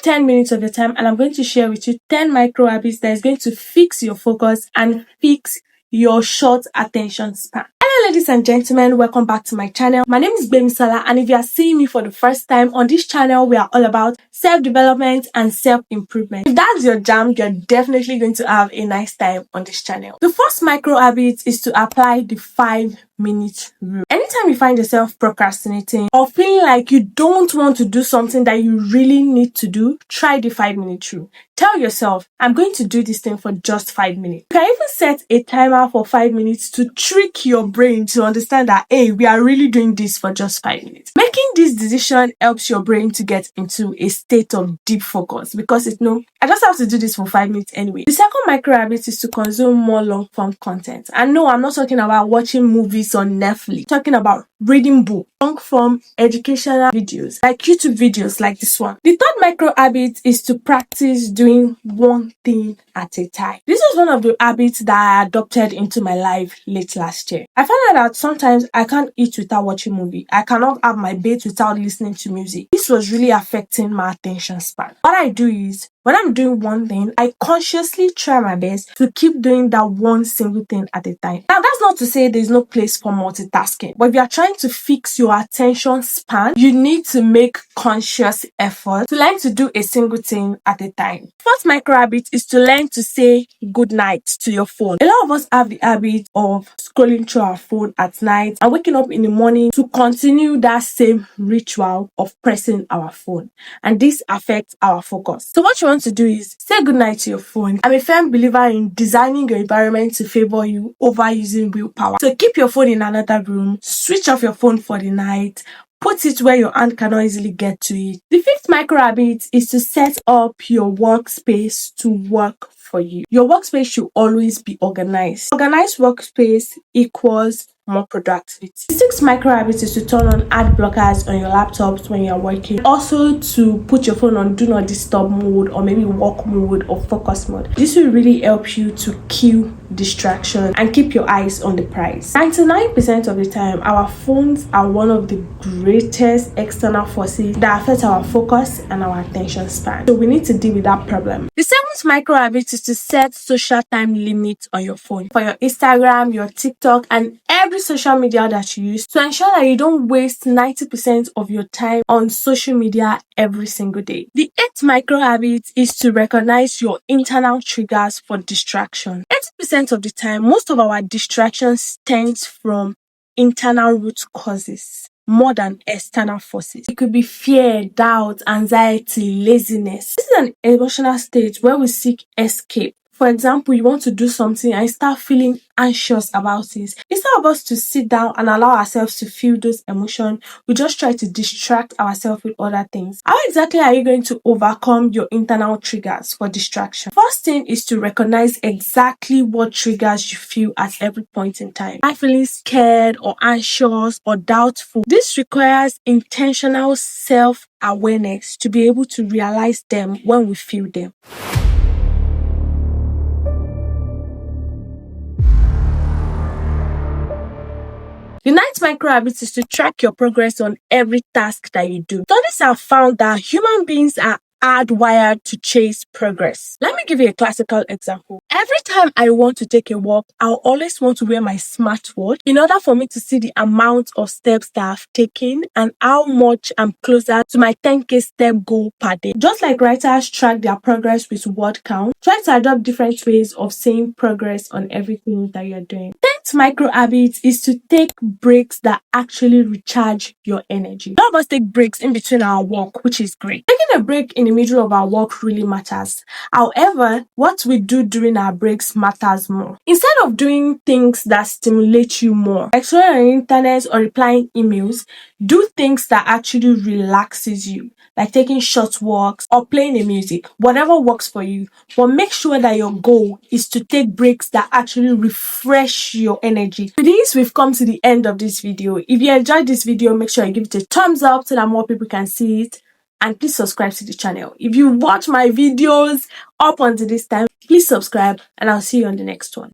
10 minutes of your time and I'm going to share with you 10 micro habits that is going to fix your focus and fix your short attention span. Hello ladies and gentlemen, welcome back to my channel. My name is Sala, and if you are seeing me for the first time on this channel, we are all about self-development and self-improvement. If that's your jam, you're definitely going to have a nice time on this channel. The first micro habit is to apply the 5-minute rule. Anytime you find yourself procrastinating or feeling like you don't want to do something that you really need to do, try the 5-minute rule. Tell yourself, I'm going to do this thing for just 5 minutes. You can even set a timer for 5 minutes to trick your brain to understand that, hey, we are really doing this for just 5 minutes. Making this decision helps your brain to get into a state of deep focus because I just have to do this for 5 minutes anyway. The second micro habit is to consume more long-form content. And no, I'm not talking about watching movies on Netflix. I'm talking about reading books, long-form educational videos, like YouTube videos like this one. The third micro habit is to practice doing one thing at a time. This was one of the habits that I adopted into my life late last year. I found out that sometimes I can't eat without watching movie. I cannot have my bait without listening to music. This was really affecting my attention span. What I do is, when I'm doing one thing, I consciously try my best to keep doing that one single thing at a time. Now, that's not to say there's no place for multitasking, but if you are trying to fix your attention span, you need to make conscious effort to learn to do a single thing at a time. First micro habit is to learn to say good night to your phone. A lot of us have the habit of scrolling through our phone at night and waking up in the morning to continue that same ritual of pressing our phone, and this affects our focus. So what you want to do is say goodnight to your phone. I'm a firm believer in designing your environment to favor you over using willpower. So keep your phone in another room, switch off your phone for the night, put it where your hand cannot easily get to it. The fifth micro habit is to set up your workspace to work for you. Your workspace should always be organized. Organized workspace equals more productivity. The sixth micro habit is to turn on ad blockers on your laptops when you're working. Also to put your phone on do not disturb mode or maybe work mode or focus mode. This will really help you to kill distraction and keep your eyes on the prize. 99% of the time, our phones are one of the greatest external forces that affect our focus and our attention span. So we need to deal with that problem. The seventh micro habit is to set social time limits on your phone for your Instagram, your TikTok, and every social media that you use to ensure that you don't waste 90% of your time on social media every single day. The eighth micro habit is to recognize your internal triggers for distraction. 80% of the time, most of our distractions stems from internal root causes more than external forces. It could be fear, doubt, anxiety, laziness. This is an emotional state where we seek escape. For example, you want to do something and start feeling anxious about it. Instead of us to sit down and allow ourselves to feel those emotions, we just try to distract ourselves with other things. How exactly are you going to overcome your internal triggers for distraction? First thing is to recognize exactly what triggers you feel at every point in time. Am I feeling scared or anxious or doubtful? This requires intentional self-awareness to be able to realize them when we feel them. The ninth micro habit is to track your progress on every task that you do. Studies have found that human beings are hardwired to chase progress. Let me give you a classical example. Every time I want to take a walk, I'll always want to wear my smartwatch in order for me to see the amount of steps that I've taken and how much I'm closer to my 10k step goal per day. Just like writers track their progress with word count, try to adopt different ways of saying progress on everything that you're doing. Micro habit is to take breaks that actually recharge your energy. A lot of us take breaks in between our work, which is great. Taking a break in the middle of our work really matters. However, what we do during our breaks matters more. Instead of doing things that stimulate you more, like scrolling on the internet or replying emails, do things that actually relaxes you, like taking short walks or playing the music, whatever works for you. But make sure that your goal is to take breaks that actually refresh your energy. With this, we've come to the end of this video. If you enjoyed this video, make sure you give it a thumbs up so that more people can see it. And please subscribe to the channel. If you watch my videos up until this time, please subscribe and I'll see you on the next one.